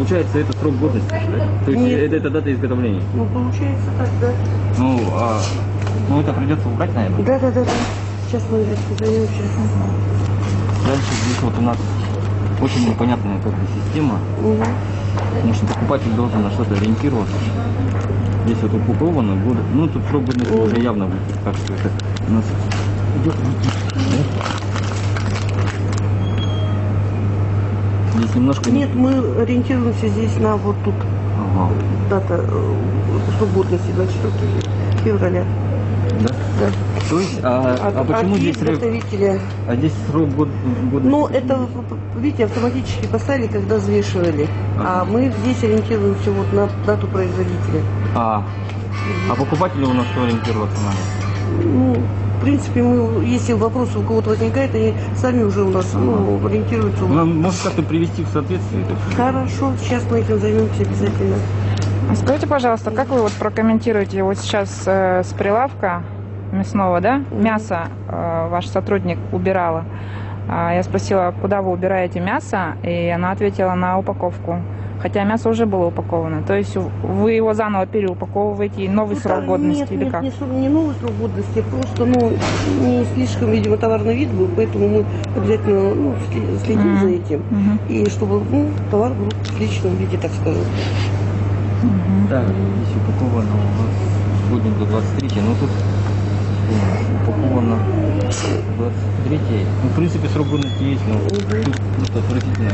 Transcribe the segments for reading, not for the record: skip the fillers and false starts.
Получается, это срок годности, да? То есть это дата изготовления? Ну, получается так, да. Ну, это придется убрать, наверное? Да. Сейчас мы займемся. Дальше здесь вот у нас очень непонятная система. Угу. Потому что покупатель должен на что-то ориентироваться. Здесь вот упаковано, ну тут срок годности уже явно будет, так что это у нас идет. Здесь немножко... Нет, мы ориентируемся здесь на вот тут. Ага. Дата срок годности 24 февраля. Да? Да. То есть, почему здесь изготовителя? А здесь срок годности? Ну, это, видите, автоматически поставили, когда взвешивали. А мы здесь ориентируемся вот на дату производителя. А покупателю у нас что ориентироваться надо? Ну, в принципе, мы, если вопросы у кого-то возникают, они сами уже у нас ориентируются. Может как-то привести в соответствие это? Хорошо, сейчас мы этим займемся обязательно. Скажите, пожалуйста, как вы вот прокомментируете вот сейчас с прилавка мясного, да, мясо ваш сотрудник убирала? Я спросила, куда вы убираете мясо, и она ответила на упаковку. Хотя мясо уже было упаковано. То есть вы его заново переупаковываете, и новый срок годности или как? Не новый срок годности, просто не слишком, видимо, товарный вид был, поэтому мы обязательно следим за этим. И чтобы товар был в личном виде, так сказать. Так, здесь упаковано у нас будем до 23, но тут упаковано 23. Ну, в принципе, срок годности есть, но тут просто отвратительно,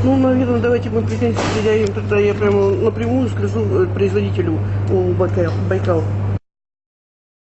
Ну, наверное, давайте мы претензии предъявим, тогда я прямо напрямую скажу производителю Байкал.